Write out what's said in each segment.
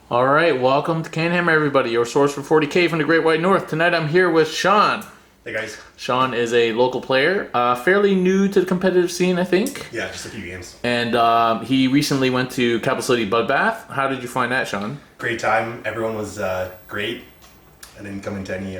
All right, welcome to CanHammer, everybody, your source for 40k from the Great White North. Tonight I'm here with Sean. Hey guys. Sean is a local player, fairly new to the competitive scene, I think. Yeah, just a few games. And he recently went to Capital City Bloodbath. How did you find that, Sean? Great time. Everyone was great. I didn't come into any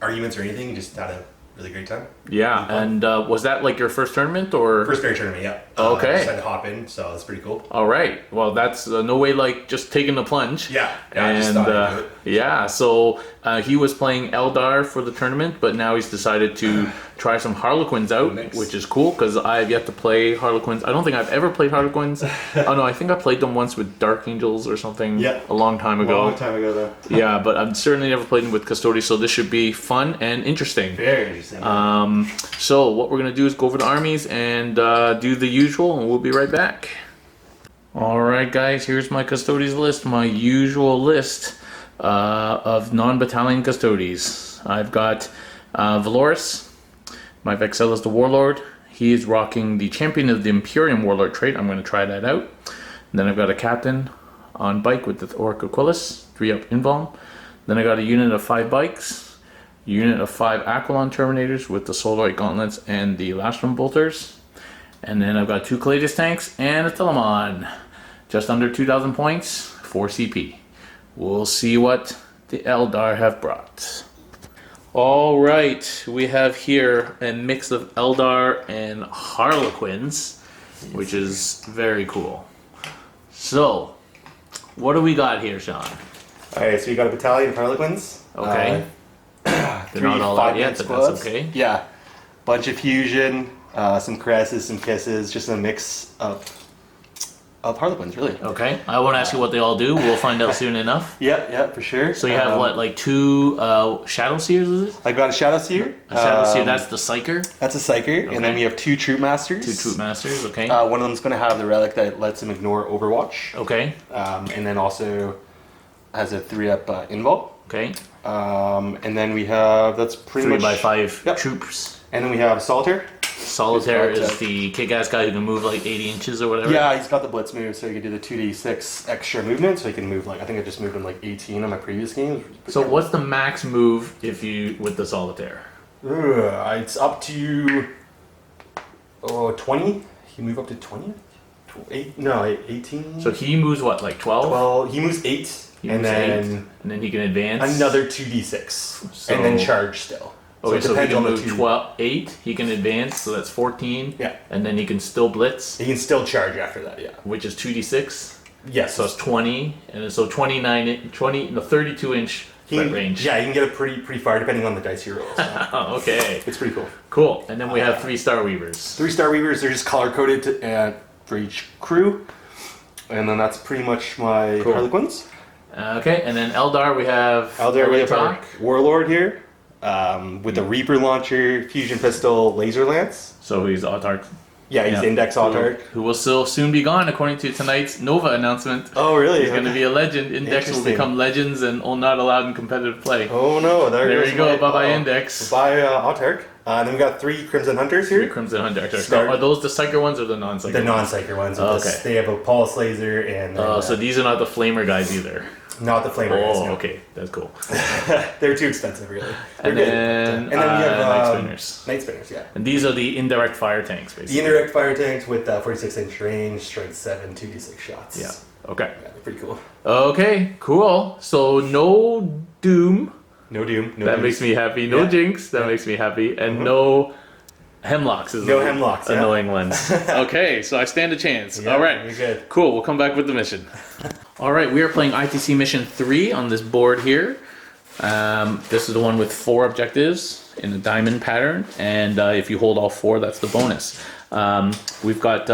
arguments or anything. Just had a really great time. Yeah, and was that like your first tournament or? First fair tournament, yeah. Okay. Just had to hop in, so it's pretty cool. All right. Well, that's no way like just taking the plunge. Yeah. And I just thought I'd do it. yeah, so he was playing Eldar for the tournament, but now he's decided to try some Harlequins out, which is cool because I've yet to play Harlequins. I don't think I've ever played Harlequins. Oh no, I think I played them once with Dark Angels or something. Yeah. A long time ago. Long time ago though. Yeah, but I've certainly never played them with Custodes, so this should be fun and interesting. Very interesting. So what we're gonna do is go over the armies and do the usual, and we'll be right back. All right, guys, here's my Custodes list, my usual list of non-battalion Custodes. I've got Valoris. My Vexel is the Warlord. He is rocking the Champion of the Imperium Warlord trait. I'm going to try that out. And then I've got a Captain on bike with the Orc Aquilus, 3-up invuln. Then I got a unit of 5 bikes, unit of 5 Aquilon Terminators with the Solarite Gauntlets and the Lastrum Bolters. And then I've got 2 Calatus tanks and a Telemon. Just under 2,000 points, 4 CP. We'll see what the Eldar have brought. All right, we have here a mix of Eldar and Harlequins, which is very cool. So, what do we got here, Sean? Alright, so you got a battalion of Harlequins. Okay. They're not all out yet, but that's okay. Yeah. Bunch of fusion, some caresses, some kisses, just a mix of Harlequins, really. Okay, I won't ask you what they all do. We'll find out soon enough. Yeah, for sure. So you have what, like 2 Shadow Seers, is it? I got a Shadow Seer. A Shadow Seer, that's the Psyker. That's a Psyker, and then we have 2 Troop Masters. 2 Troop Masters, okay. One of them's going to have the relic that lets him ignore Overwatch. Okay. And then also has a 3-up invul. Okay. And then we have, that's pretty 3 much... by 5 troops. And then we have Solitaire. Solitaire is the kick-ass guy who can move like 80 inches or whatever. Yeah, he's got the blitz move, so he can do the 2d6 extra movement, so he can move like, I think I just moved him like 18 on my previous games. So what's the max move if you with the Solitaire? It's up to 20. He can move up to 20? 18. So he moves what, like 12? Well, he moves 8, and then he can advance another 2d6, and then charge still. Okay, so he can move 12, 8, he can advance, so that's 14. Yeah. And then he can still blitz. He can still charge after that, yeah. Which is 2d6. Yes. So it's 20, and so 32 inch threat range. Yeah, you can get it pretty far depending on the dice you roll. So. Okay. It's pretty cool. Cool. And then we have 3 Star Weavers. 3 Star Weavers, they're just color coded for each crew. And then that's pretty much my Harlequins. Okay, and then Eldar, we have our Warlord here. With the Reaper launcher, fusion pistol, laser lance. So he's Autarch. Yeah, he's Index Autarch. Who will still soon be gone, according to tonight's Nova announcement. Oh, really? He's going to be a legend. Index will become legends and not allowed in competitive play. Oh no! There you go. Bye bye Index. Bye Autarch. Then we got 3 Crimson Hunters here. 3 Crimson Hunters. Are those the Psyker ones or the non-Psyker? The non-Psyker ones. Okay. They have a pulse laser and. So these are not the Flamer guys either. Not the Flamer guys. No. Okay, that's cool. They're too expensive, really. And then we have Night Spinners. Night Spinners, yeah. And these are the indirect fire tanks, basically. The indirect fire tanks with 46-inch range, strength 7, 2d6 shots. Yeah. Okay. Yeah, they're pretty cool. Okay, cool. So no Doom. No Doom. That makes me happy. No Jinx. That makes me happy. And no Hemlocks is annoying ones. Okay, so I stand a chance. Yeah, all right, you're good. Cool. We'll come back with the mission. All right, we are playing ITC Mission 3 on this board here. This is the one with 4 objectives in a diamond pattern, and if you hold all 4, that's the bonus. We've got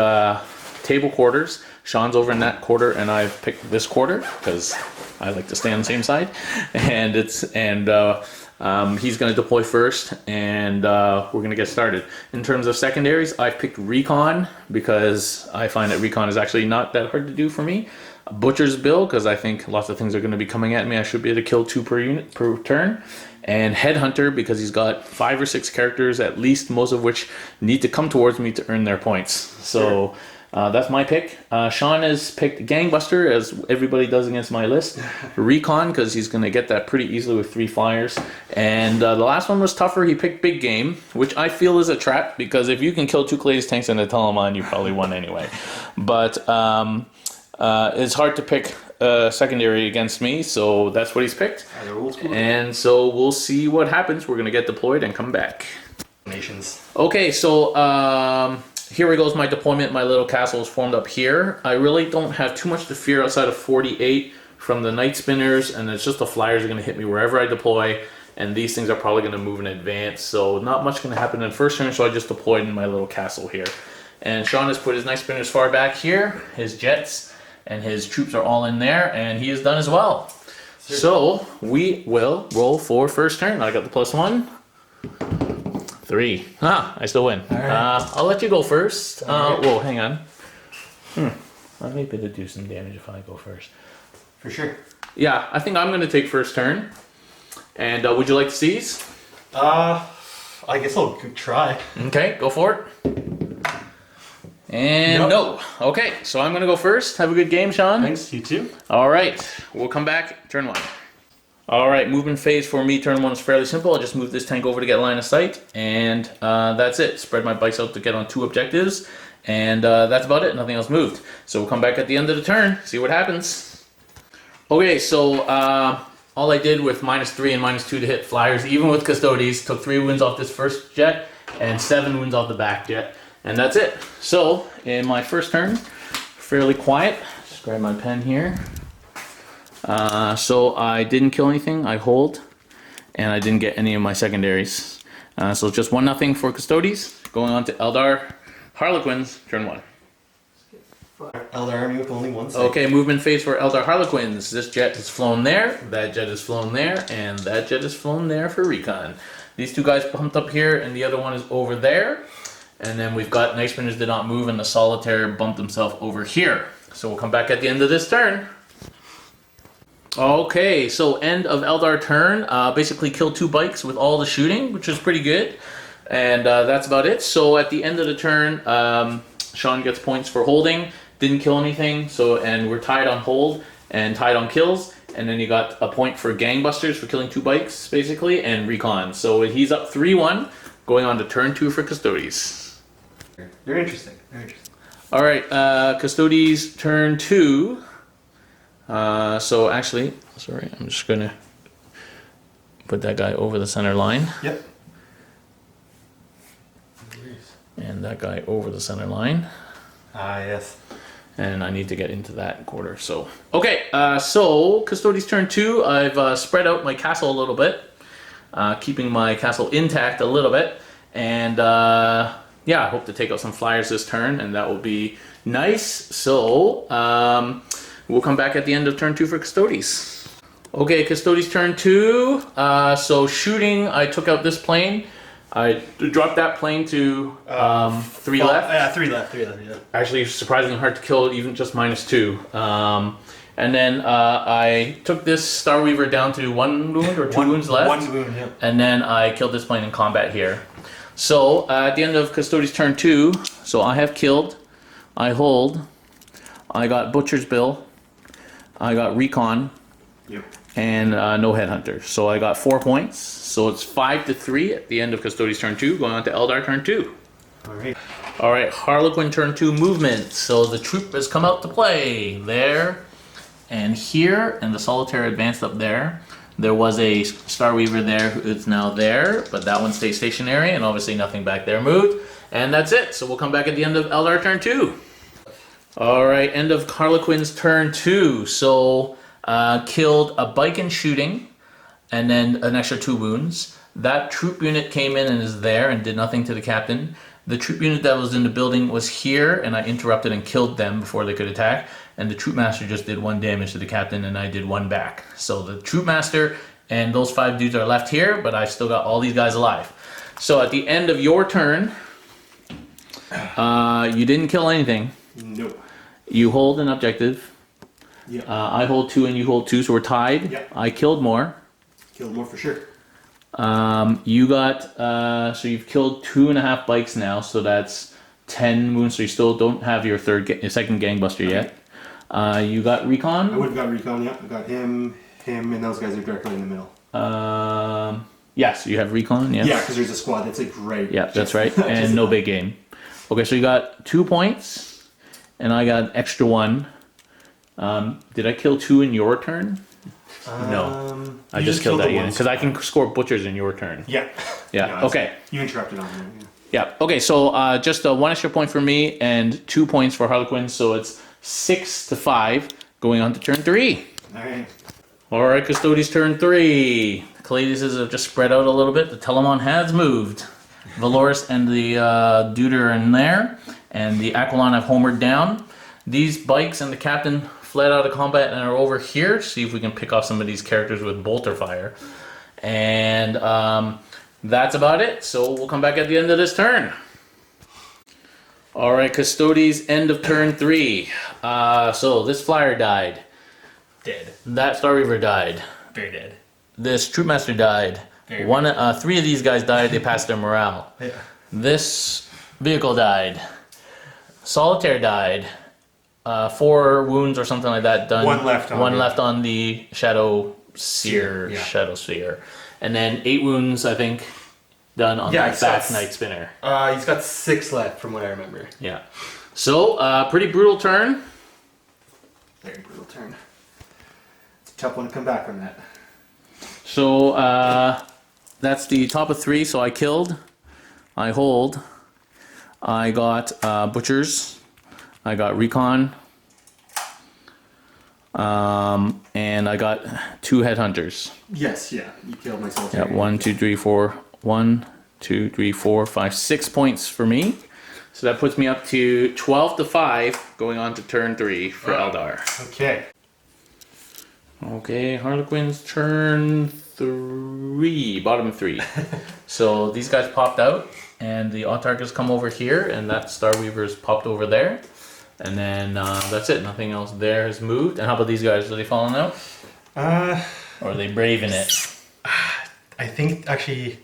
table quarters. Sean's over in that quarter, and I've picked this quarter because I like to stay on the same side. And he's going to deploy first, and we're going to get started. In terms of secondaries, I've picked Recon because I find that Recon is actually not that hard to do for me. Butcher's Bill, because I think lots of things are going to be coming at me. I should be able to kill 2 per unit per turn. And Headhunter, because he's got 5 or 6 characters, at least most of which need to come towards me to earn their points. So That's my pick. Sean has picked Gangbuster, as everybody does against my list. Recon, because he's going to get that pretty easily with 3 flyers. And the last one was tougher. He picked Big Game, which I feel is a trap, because if you can kill 2 Clades tanks and a Telemann, you probably won anyway. But it's hard to pick secondary against me, so that's what he's picked. And so we'll see what happens. We're going to get deployed and come back. Nations. Okay, so here goes my deployment. My little castle is formed up here. I really don't have too much to fear outside of 48 from the Night Spinners, and it's just the flyers are going to hit me wherever I deploy, and these things are probably going to move in advance, so not much going to happen in the first turn, so I just deployed in my little castle here. And Sean has put his Night Spinners far back here, his jets, and his troops are all in there, and he is done as well. So we will roll for first turn. I got the +1. 3. I still win. All right. I'll let you go first. Whoa, hang on. I may be able to do some damage if I go first. For sure. Yeah, I think I'm going to take first turn. And would you like to seize? I guess I'll try. Okay, go for it. And no. Okay, so I'm going to go first. Have a good game, Sean. Thanks, you too. All right, we'll come back. Turn 1. All right, movement phase for me, turn 1 is fairly simple. I'll just move this tank over to get line of sight, and that's it. Spread my bikes out to get on 2 objectives, and that's about it. Nothing else moved. So we'll come back at the end of the turn, see what happens. Okay, so all I did with -3 and -2 to hit flyers, even with Custodes, took 3 wounds off this first jet, and 7 wounds off the back jet, and that's it. So, in my first turn, fairly quiet. Just grab my pen here. So I didn't kill anything, I hold, and I didn't get any of my secondaries. So just 1-0 for Custodes. Going on to Eldar Harlequins, turn 1. Eldar army with only 1 second. Okay, movement phase for Eldar Harlequins. This jet has flown there, that jet has flown there, and that jet has flown there for recon. These 2 guys bumped up here, and the other one is over there. And then we've got Night Spinners did not move, and the Solitaire bumped himself over here. So we'll come back at the end of this turn. Okay, so end of Eldar turn. Basically killed 2 bikes with all the shooting, which is pretty good. And that's about it. So at the end of the turn, Sean gets points for holding. Didn't kill anything, and we're tied on hold and tied on kills. And then you got a point for Gangbusters for killing 2 bikes, basically, and recon. So he's up 3-1, going on to turn 2 for Custodes. They're interesting. They're interesting. All right, Custodes turn 2. So actually, sorry, I'm just gonna put that guy over the center line. Yep. And that guy over the center line. Yes. And I need to get into that quarter, so. Okay, so Custodes turn 2. I've spread out my castle a little bit, keeping my castle intact a little bit. And yeah, I hope to take out some flyers this turn, and that will be nice. So, we'll come back at the end of turn 2 for Custodes. Okay, Custodes turn 2. So shooting, I took out this plane. I dropped that plane to 3 left. Yeah, 3 left, 3 left, yeah. Actually, surprisingly hard to kill, even just -2. And then I took this Star Weaver down to 1 wound or 2 wounds left. 1 wound, yeah. And then I killed this plane in combat here. So at the end of Custodes turn 2, so I have killed, I hold, I got Butcher's Bill, I got Recon, yep. And no Headhunter. So I got 4 points. So it's 5-3 at the end of Custodes turn 2, going on to Eldar turn 2. Alright. Alright, Harlequin turn 2 movement. So the troop has come out to play. There and here, and the Solitaire advanced up there. There was a Star Weaver there who is now there, but that one stays stationary, and obviously nothing back there moved. And that's it. So we'll come back at the end of Eldar turn 2. Alright, end of Harlequin's turn 2. So killed a bike and shooting, and then an extra 2 wounds. That troop unit came in and is there and did nothing to the captain. The troop unit that was in the building was here, and I interrupted and killed them before they could attack. And the troop master just did 1 damage to the captain, and I did 1 back. So the troop master and those 5 dudes are left here, but I've still got all these guys alive. So at the end of your turn, you didn't kill anything. Nope. You hold an objective. Yep. I hold 2 and you hold 2, so we're tied. Yep. I killed more. Killed more for sure. You got, so you've killed 2.5 bikes now, so that's 10 wounds, so you still don't have your your second gangbuster yet. You got recon? I would have got recon, yeah. I got him, and those guys are directly in the middle. Yes, you have recon, yes. Yeah, because there's a squad that's like right. Yeah, that's right. And no big game. Okay, so you got 2 points, and I got an extra 1. Did I kill 2 in your turn? No. I just killed that unit, because I can score butchers in your turn. Yeah. Yeah, No, okay. You interrupted on me. Yeah, okay, so just 1 extra point for me, and 2 points for Harlequins, so it's 6-5, going on to turn 3. Alright. Alright, Custodes turn 3. Caladiuses have just spread out a little bit. The Telemon has moved. Valoris and the Dude are in there, and the Aquilon have homered down. These bikes and the captain fled out of combat and are over here. See if we can pick off some of these characters with bolter fire. And that's about it. So we'll come back at the end of this turn. Alright, Custodes, end of turn 3. So this flyer died. Dead. That Star Reaver died. Very dead. This Troopmaster died. Very 3 of these guys died. They passed their morale. Yeah. This vehicle died. Solitaire died. 4 wounds or something like that done. 1 left on One it. left on the Shadow Seer. Yeah. Shadow Sphere. And then 8 wounds, I think, done on the he's back got Night Spinner. He's got 6 left from what I remember. Yeah. So, pretty brutal turn. Very brutal turn. It's a tough one to come back from that. So, that's the top of 3. So I killed. I hold. I got Butchers. I got Recon. And I got 2 Headhunters. Yes, yeah. You killed myself. Yeah, 1, 2, 3, 4. 1, 2, 3, 4, 5, 6 points for me. So that puts me up to 12-5, going on to turn 3 for Eldar. Okay. Okay, Harlequins turn 3, bottom 3. So these guys popped out, and the Autarchs come over here, and that Star Weaver's popped over there. And then that's it, nothing else there has moved. And how about these guys, are they falling out? Or are they braving it? I think actually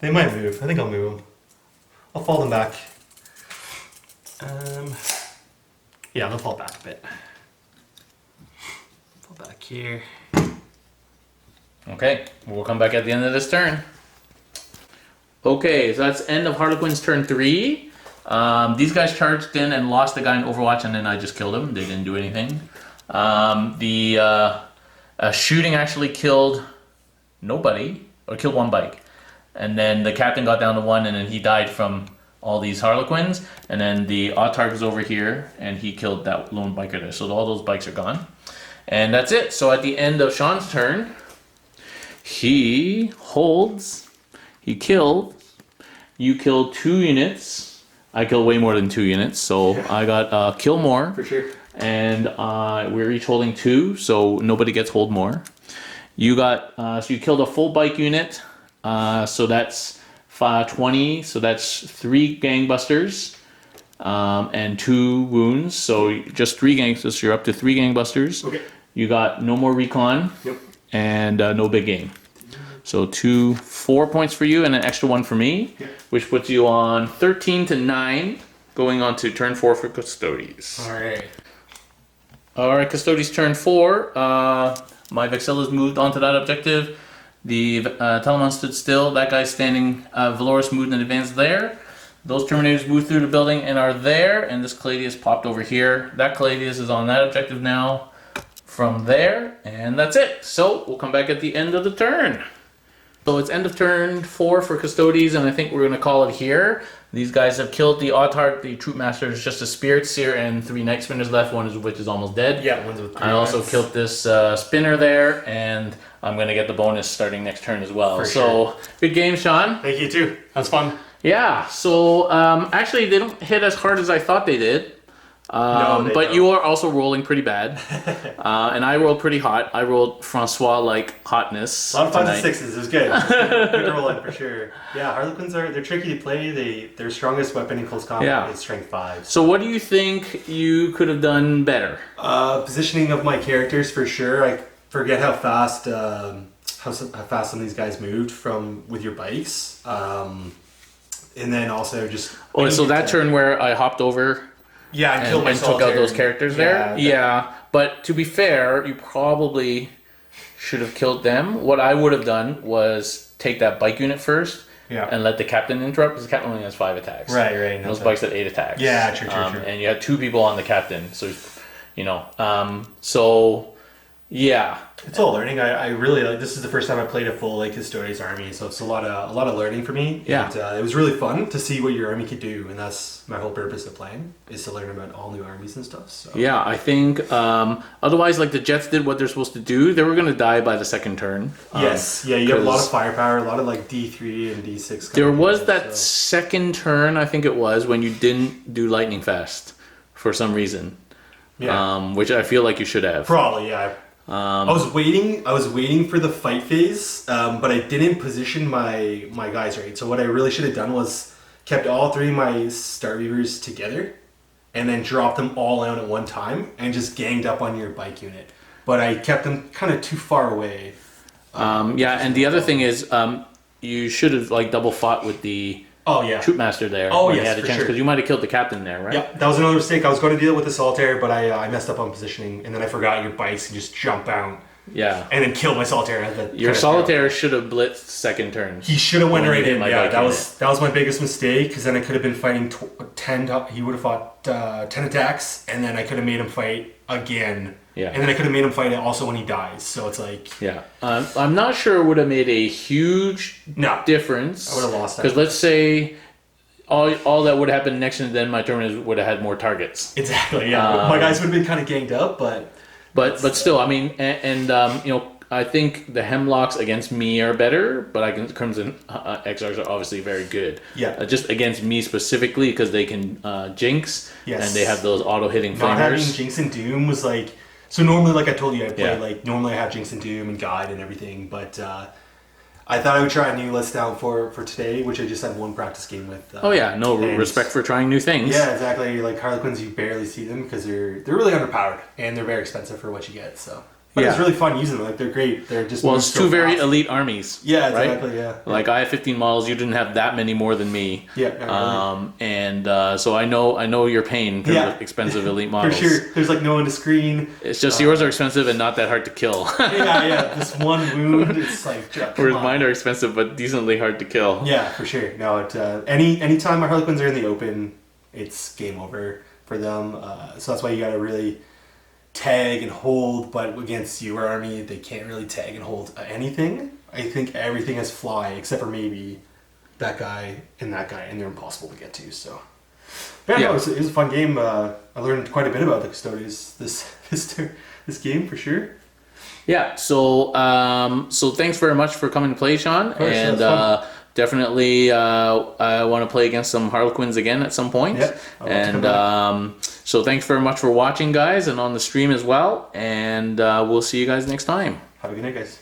they might move. I think I'll move them. I'll fall them back. Yeah, they'll fall back a bit. Fall back here. Okay, we'll come back at the end of this turn. Okay, so that's end of Harlequin's turn 3. These guys charged in and lost the guy in Overwatch, and then I just killed him. They didn't do anything. The shooting actually killed nobody, or killed 1 bike. And then the captain got down to 1, and then he died from all these Harlequins. And then the Autarch was over here, and he killed that lone biker there. So all those bikes are gone. And that's it. So at the end of Sean's turn, he holds, he killed, you killed 2 units. I killed way more than 2 units, so yeah. I got kill more. For sure. And we're each holding 2, so nobody gets hold more. You got, so you killed a full bike unit, so that's 20, so that's 3 gangbusters, and 2 wounds, so just 3 gangbusters, you're up to 3 gangbusters. Okay. You got no more recon, yep. And no big game. So 4 points for you and an extra 1 for me, yep. Which puts you on 13-9, going on to turn 4 for Custodes. Alright. Alright, Custodes turn 4. My Vexilla's moved onto that objective. The Telemon stood still. That guy's standing. Valoris moved in advance there. Those Terminators moved through the building and are there. And this Caladius popped over here. That Caladius is on that objective now from there. And that's it. So we'll come back at the end of the turn. So it's end of turn 4 for Custodes, and I think we're going to call it here. These guys have killed the Autarch, the Troopmaster is just a Spirit Seer, and 3 Night Spinners left, one of which is almost dead. Yeah, one's with 3 I also knights. killed this Spinner there, and I'm going to get the bonus starting next turn as well. For so, sure. Good game, Sean. Thank you too. That was fun. Yeah, so actually they don't hit as hard as I thought they did. No, they but don't. you are also rolling pretty bad. And I rolled pretty hot. I rolled Francois-like hotness. A lot of 5s tonight. and 6s. It was good. Good rolling for sure. Yeah, Harlequins they're tricky to play. Their strongest weapon in close combat is strength 5. So what do you think you could have done better? Positioning of my characters for sure. I forget how fast how fast some of these guys moved with your bikes. and then also just. Oh, so that turn where I hopped over Yeah, and killed my and took out solitaire. those characters there? Yeah. Yeah, but to be fair, you probably should have killed them. What I would have done was take that bike unit first. Yeah. And let the captain interrupt, because the captain only has 5 attacks. Right. And those bikes had 8 attacks. Yeah, true. And you had 2 people on the captain, so you know. So yeah, it's all learning. I really like. This is the first time I played a full like Custodes army, so it's a lot of learning for me. Yeah. And, it was really fun to see what your army could do, and that's my whole purpose of playing, is to learn about all new armies and stuff. So. Yeah, I think otherwise, like the Jets did what they're supposed to do, they were going to die by the second turn. Yes, yeah, you have a lot of firepower, a lot of like D3 and D6. There was that second turn, I think it was, when you didn't do Lightning Fast for some reason. Yeah. Which I feel like you should have. Probably, yeah. I was waiting for the fight phase, but I didn't position my guys right. So what I really should have done was kept all 3 of my Starweavers together, and then dropped them all out at one time, and just ganged up on your bike unit. But I kept them kind of too far away. Yeah, and the other thing is, you should have like double fought with the Troopmaster there. Oh, when yes, you had a for chance, sure. because you might have killed the captain there, right? Yeah, that was another mistake. I was going to deal with the Solitaire, but I messed up on positioning, and then I forgot your bikes and just jump out. Yeah. And then kill my Solitaire. Your Solitaire should have blitzed second turn. He should have went right in. My Yeah, bike that was my biggest mistake, because then I could have been fighting 10. He would have fought 10 attacks, and then I could have made him fight again. Yeah. And then I could have made him fight it also when he dies. So it's like. Yeah. I'm not sure it would have made a huge difference. I would have lost that. Because let's say all that would have happened next and then my terminus would have had more targets. Exactly, yeah. My guys would have been kind of ganged up, but still, I mean, and you know, I think the Hemlocks against me are better, but I can Crimson XRs are obviously very good. Yeah. Just against me specifically, because they can Jinx, yes. and they have those auto hitting flamers. Not having Jinx and Doom was like. So normally, like I told you, I play like normally I have Jinx and Doom and Guide and everything, but I thought I would try a new list down for today, which I just had one practice game with. Respect for trying new things. Yeah, exactly. Like Harlequins, you barely see them because they're really underpowered and they're very expensive for what you get. So, but it's really fun using them. Like they're great. They're just it's 2 very elite armies. Yeah, exactly. Right? Yeah. Like I have 15 models. You didn't have that many more than me. Yeah. And so I know your pain for the expensive elite models. For sure. There's like no one to screen. It's just yours are expensive and not that hard to kill. yeah. This one wound, it's like. Whereas mine are expensive but decently hard to kill. Yeah, for sure. No, any time my Harlequins are in the open, it's game over for them. So that's why you gotta really tag and hold, but against your army they can't really tag and hold anything. I think everything has fly except for maybe that guy, and they're impossible to get to. So no, it was a fun game. I learned quite a bit about the Custodes this game for sure. Yeah, so thanks very much for coming to play, Sean. Of course, and definitely I want to play against some Harlequins again at some point. Yep. And so thanks very much for watching, guys, and on the stream as well. And we'll see you guys next time. Have a good night, guys.